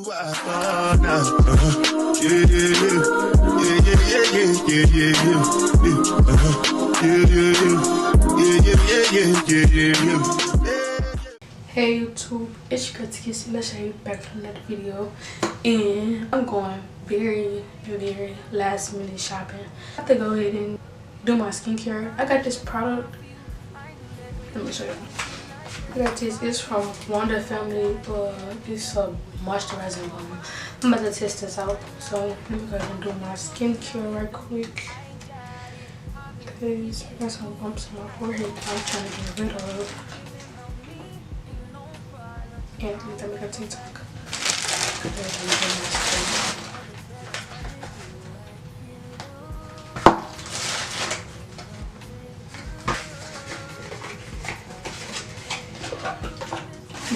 Hey YouTube, it's your girl Kissy. Let's show you back from another video, and I'm going very last minute shopping. I have to go ahead and do my skincare. I got this product. Let me show you. I got this. It's from Wonder Family. It's a moisturizing balm. I'm about to test this out. So let me go ahead and do my skincare right quick. Cause I got some bumps on my forehead I'm trying to get rid of. And let me go TikTok.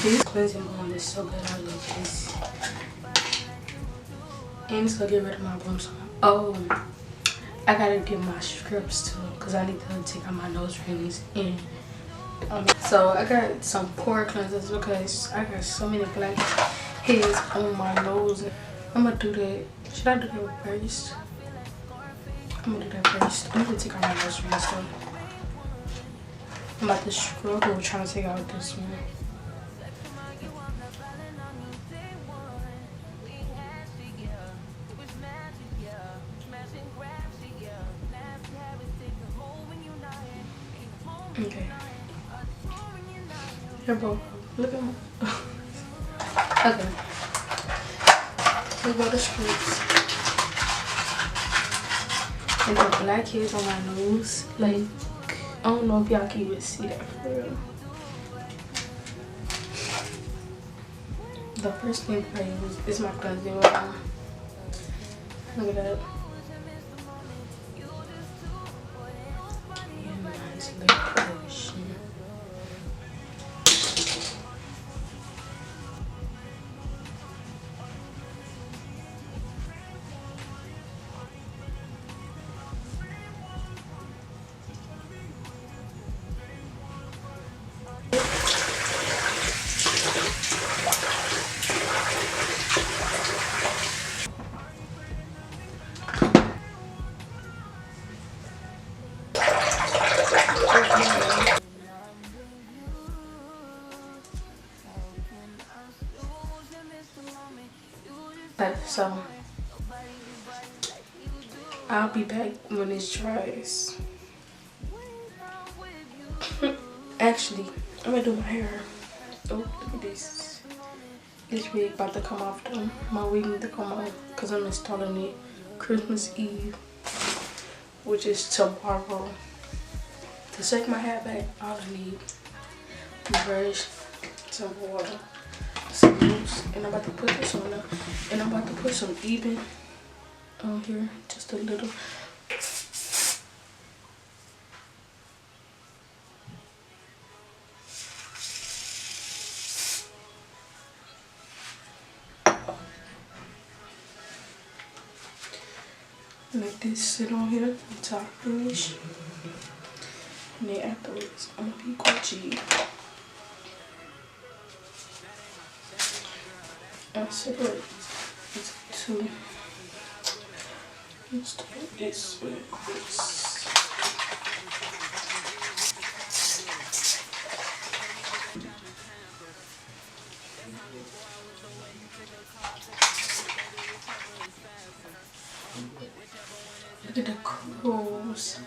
This cleansing balm is so good. I love this. And it's gonna get rid of my bumps. Oh, I gotta get my strips too, cause I need to take out my nose rings. And so I got some pore cleansers because I got so many black heads on my nose. I'm gonna do that. Should I do that first? I'm gonna do that first. I'm gonna take out my nose rings too. I'm about to struggle trying to take out this one. Okay. Here, bro. Look at my. Okay. Here go the strips. And the black heads on my nose. Like, I don't know if y'all can even see that for real. The first thing I use is my cleansing balm. Look at that. Nice lip polish. So I'll be back when it dries. Actually, I'm gonna do my hair. Oh, look at this. This wig about to come off though. My wig need to come off because I'm installing it Christmas Eve, which is tomorrow. To shake my hair back, all I need is a brush, some water, some mousse, and I'm about to put this on there. And I'm about to put some even on here, just a little. Let this sit on here, the top brush. And then afterwards, I'm gonna be Gucci. And separate these two. Let's do this with this. Look at the curls.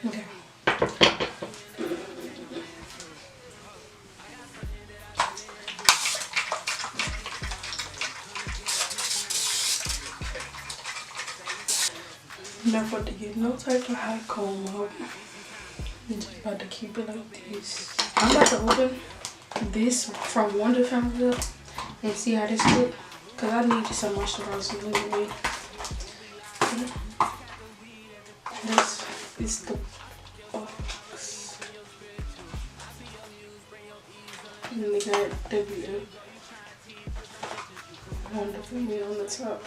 Okay. Never to get no type of high comb up. I'm just about to keep it like this. I'm about to open this from Wonder Family and see how this look. Cause I need some moisturizer anyway. This is the box. And then they got WM Wonder Family on the top.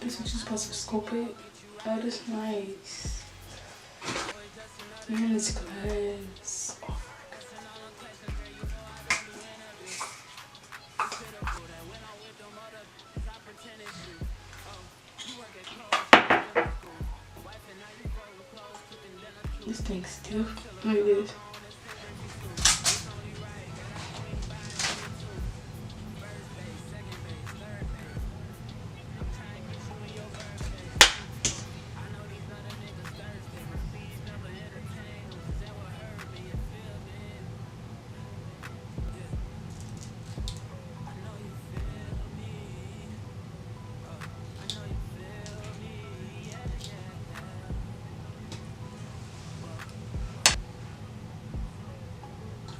This is just supposed to scoop it. Oh, this is nice. Man, this glass. Oh. This thing's stiff. Look at this.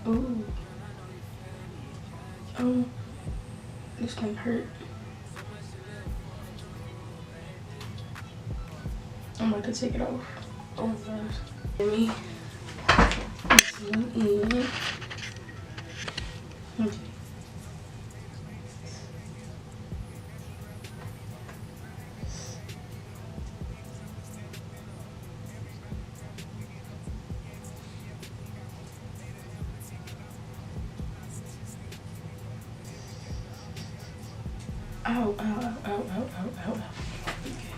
Ooh. Oh, this thing hurt. I'm about to take it off. Oh gosh. Let me zoom in. Okay. Ow, ow, ow, ow, ow, ow, ow. Okay.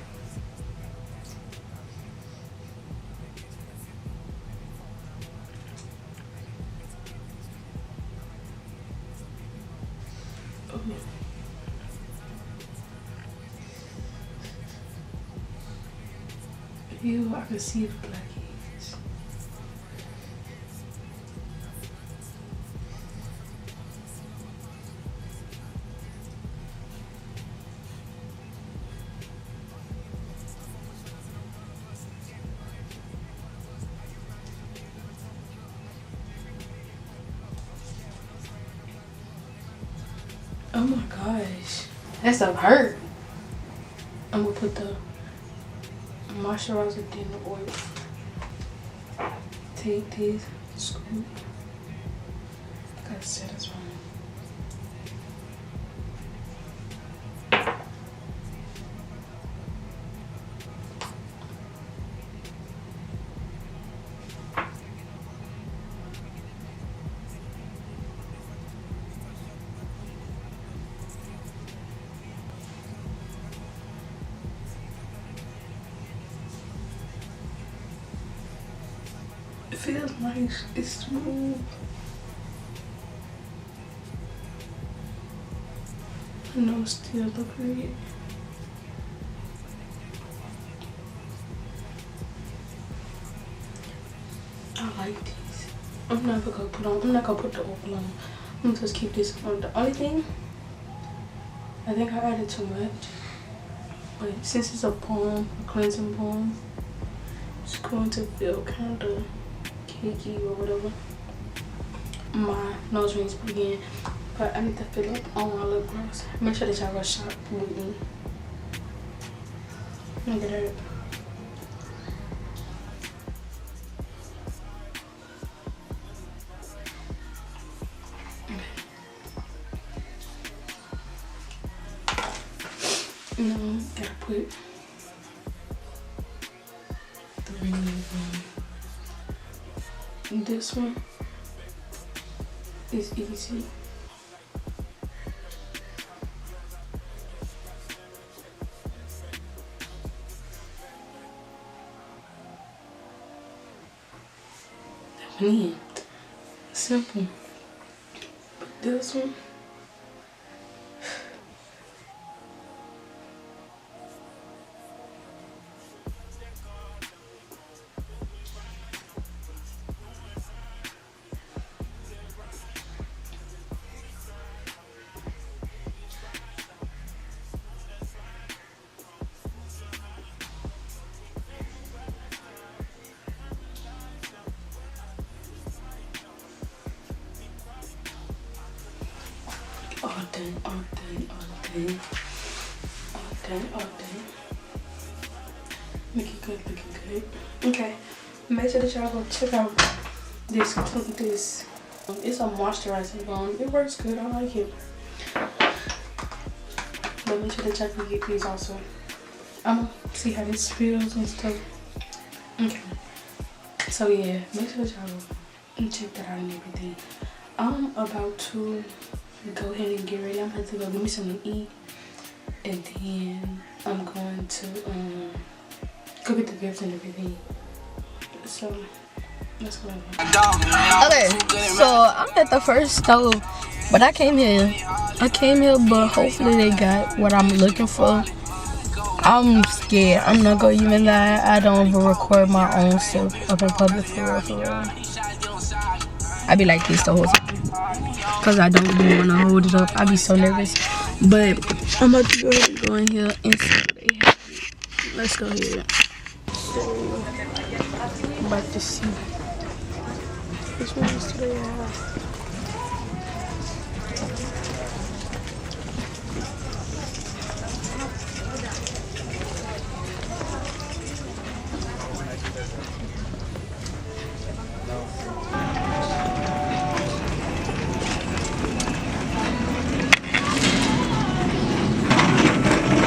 Oh. Ew, I can see the blackies. Oh my gosh, that stuff hurt. I'm gonna put the moisturizer in the oil. Take this scoop. I gotta satisfy. It feels nice. It's smooth. I know it still look great. I like these. I'm not gonna put the oil on. I'm gonna just keep this on. The only thing, I think I added too much. But since it's a balm, a cleansing balm, it's going to feel kind of cakey or whatever. My nose rings begin, but I need to fill up on my lip gloss. Make sure that y'all go shop with me. Look at that. Now, gotta put the ring on. This one is easy. That one in. Simple. But this one, all day, all day, all day, all day, all day. Looking good, looking good. Okay, make sure that y'all go check out this. It's a moisturizing balm. It works good. I like it. But make sure that y'all can get these also. I'm gonna see how this feels and stuff. Okay. So yeah, make sure y'all check that out and everything. I'm about to go ahead and get ready. I'm about to go get me something to eat, and then I'm going to go get the gifts and everything. So let's go. Okay, so I'm at the first stove, but I came here, but hopefully they got what I'm looking for. I'm scared. I'm not gonna even lie. I don't even record my own stuff up in public for real. I be like this the whole time, cause I don't even wanna hold it up. I be so nervous. But I'm about to go ahead and go in here and see what they have. Let's go here. So I'm about to see which ones do they have.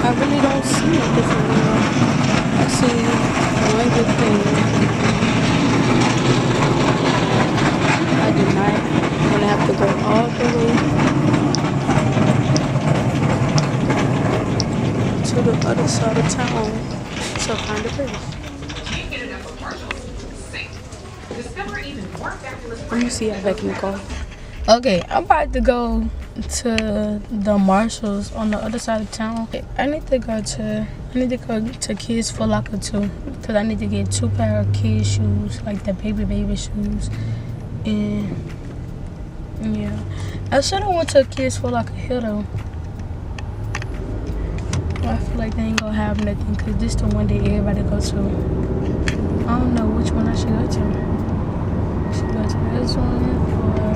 I really don't see a different one. I see one good thing. I do not want to have to go all the way to the other side of town to find a place. Let me see how back in the car. Okay, I'm about to go to the Marshalls on the other side of town. I need to go to Kids Foot Locker too, because I need to get 2 pair of kids shoes, like the baby shoes. And yeah, I should have went to Kids Foot Locker here though. I feel like they ain't gonna have nothing, because this the one that everybody go to. I don't know which one I should go to. Should I go to this one, or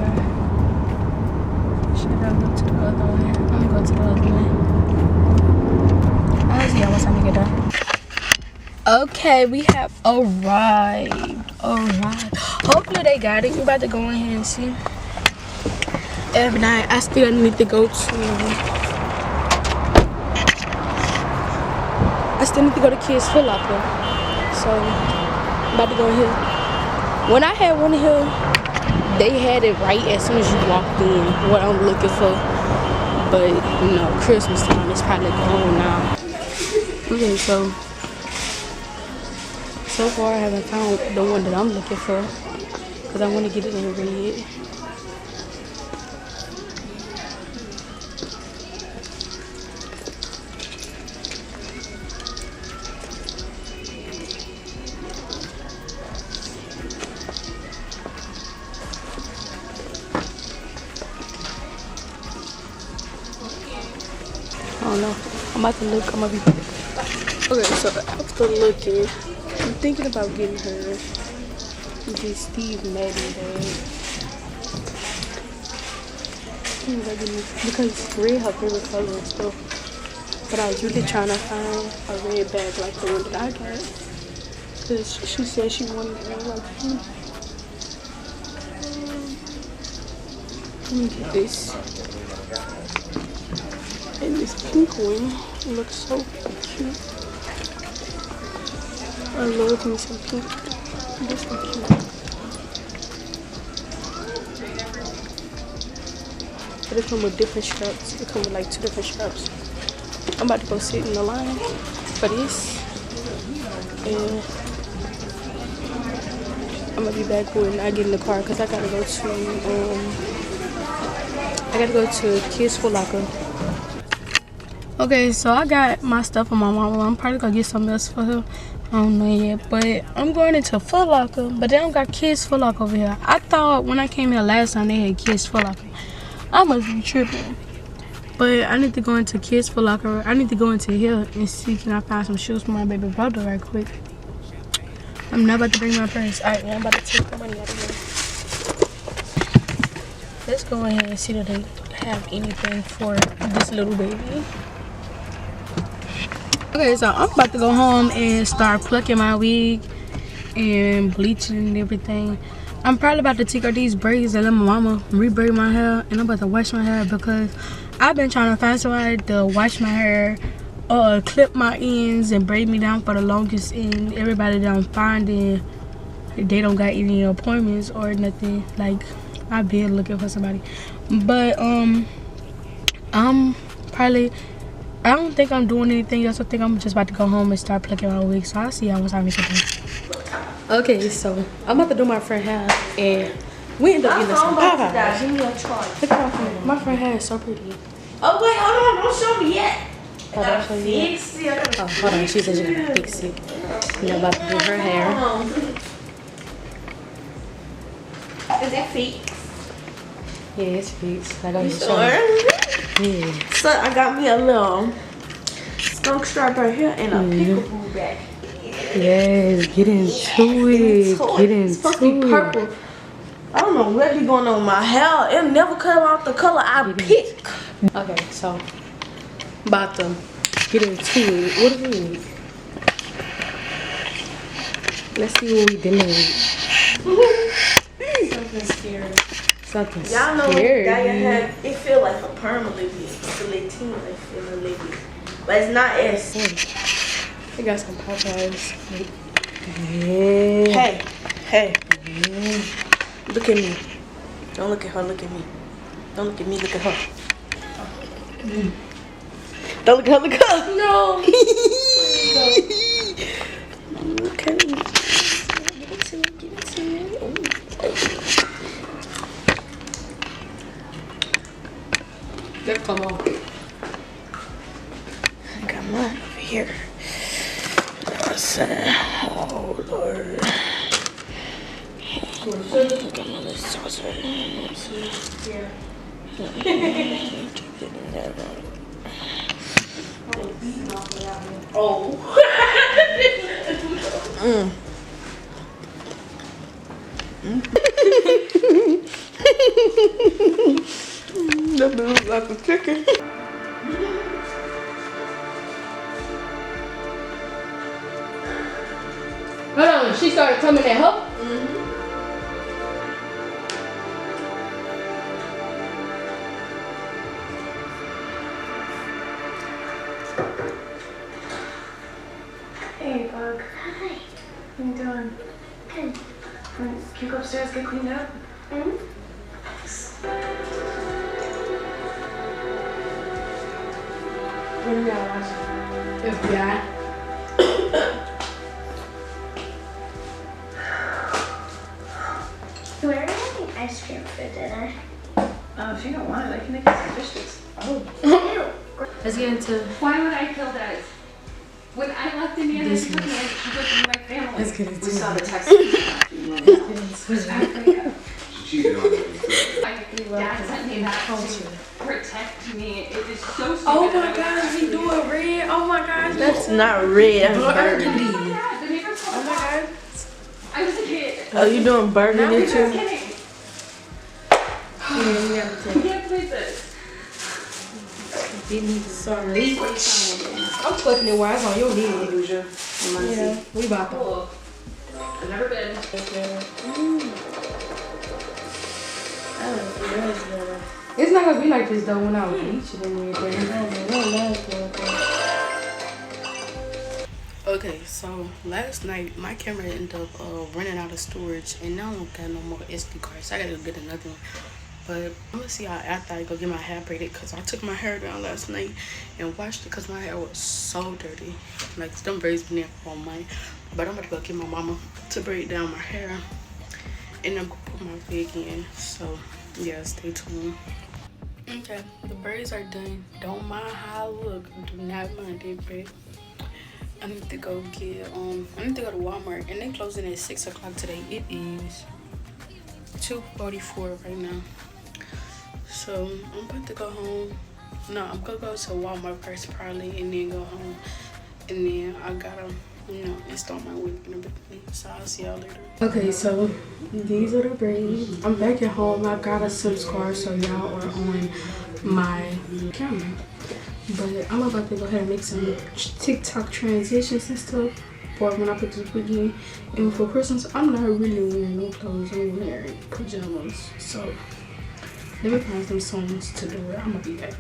should I go to the other one? I'm gonna go to the other one. I'll see y'all once I get done. Okay, we have arrived. Hopefully they got it. We about to go in here and see. Every night I still need to go to Kids Foot Locker. So I'm about to go in here. When I had one here, they had it right as soon as you walked in, what I'm looking for. But you know, Christmas time is probably gone now. Okay, so far I haven't found the one that I'm looking for, because I want to get it in red. I don't know. I'm about to look. I'm gonna be back. Okay, so after looking, I'm thinking about getting her this Steve Madden bag. Because it's red, her favorite color and stuff. But I was really trying to find a red bag like the one that I got. Because she said she wanted one like me. Let me get this. And this pink one looks so cute. I love me some pink. This one cute. But it comes with different straps. It comes with like 2 different straps. I'm about to go sit in the line for this. And I'm gonna be back when I get in the car, because I gotta go to Kids Foot Locker. Okay, so I got my stuff for my mama. I'm probably gonna get something else for her. I don't know yet, but I'm going into Foot Locker, but they don't got Kids Foot Locker over here. I thought when I came here last time they had Kids Foot Locker. I must be tripping. But I need to go into Kids Foot Locker. I need to go into here and see can I find some shoes for my baby brother right quick. I'm not about to bring my purse. Alright, I'm about to take the money out of here. Let's go ahead and see that they have anything for this little baby. Okay, so I'm about to go home and start plucking my wig and bleaching and everything. I'm probably about to take out these braids and let my mama re-braid my hair, and I'm about to wash my hair because I've been trying to find somebody to wash my hair clip my ends and braid me down for the longest, and everybody that I'm finding, they don't got any appointments or nothing. Like, I've been looking for somebody, but I'm probably, I don't think I'm doing anything else. I think I'm just about to go home and start plucking my wig. So I'll see y'all once I make something. Okay, so I'm about to do my friend hair, and we end up getting some pie. Give me a try. Look at my friend. My friend hair is so pretty. Oh wait, hold on, don't show me yet. Oh, don't show you yet? Oh, hold on. She said she gotta fix it. I'm about to do her hair. Is it feet? Yeah, it's fixed. Like I'm Sure. Yeah. So I got me a little skunk stripe right here and a peekaboo back. Yes, get into it. Get It's supposed to be into it. purple. I don't know what be going on with my hair. It'll never come out the color I pick. Okay, so about to get into it. What is it? Let's see what we dealing with. Something scary. Something Y'all know when you scary. dye your hair, it feel like a permanent feel a little bit. But it's not as. We got some Popeyes. Hey. Look at me. Don't look at her, look at me. Don't look at me, look at her. Don't look at her, look at her. No. Look at me. Give it to me, give it to me. Ooh. Let's come on. I got mine over here. Oh, Lord. I got my little saucer. Oh. That looks like a chicken. Hold on, she started coming at her? Hey, Bug. Hi. What are you doing? Good. Can you go upstairs, get cleaned up? Mm-hmm. What are y'all watching? FBI. We're having ice cream for dinner. If you don't want it, I can make you some fish sticks. Let's get into. Why would I kill that? When I left Indiana, she took me and she took me my family. Let's get into We saw it. the text. Cheated on me. My dad sent me that to protect me. It is so stupid. Oh my gosh, he doing red. Oh my gosh. That's not red. That's burgundy. The neighbors Oh told my me god. I was a kid. Oh, you doing burgundy Just too? kidding. You can't believe this. Sorry. I'm plucking it while it's on your knee. Yeah, we about to. Cool. I've never been. It's not gonna be like this though when I was bleaching and everything. Okay, so last night my camera ended up running out of storage, and now I don't got no more SD cards. So I gotta go get another one. But I'm gonna see how after I go get my hair braided, because I took my hair down last night and washed it because my hair was so dirty. Like, them braids been there for a month. But I'm gonna go get my mama to braid down my hair, and I'm gonna put my wig in. So yeah, stay tuned. Okay, the braids are done. Don't mind how I look. Do not mind it, babe. I need to go get I need to go to Walmart, and they closing at 6 o'clock today. It is 2:44 right now. So I'm about to go home. No, I'm gonna go to Walmart first probably, and then go home, and then I gotta, you know, install my wig and everything. So I'll see y'all later. Okay, so these are the braids. I'm back at home. I got a subscribe so y'all are on my camera. But I'm about to go ahead and make some TikTok transitions and stuff for when I put this wig in. And for Christmas, I'm not really wearing no clothes. I'm wearing pajamas. So let me find some songs to do it. I'm gonna be back.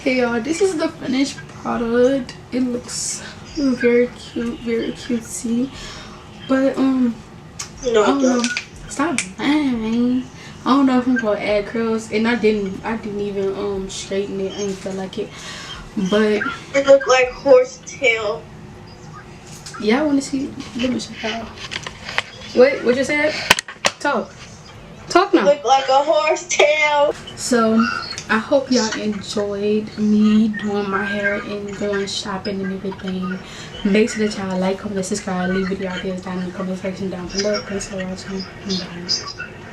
Hey y'all, this is the finished product. It looks very cute, very cutesy. But I don't know. Stop lying. I don't know if I'm gonna add curls, and I didn't even straighten it. I didn't feel like it. But it look like horsetail. yeah, I want to see. Let me check out. What you said? Talk now. Look like a horsetail. So I hope y'all enjoyed me doing my hair and going shopping and everything. Make sure that y'all like, comment, subscribe, leave video ideas down in the comment section down below. Thanks for watching. Bye.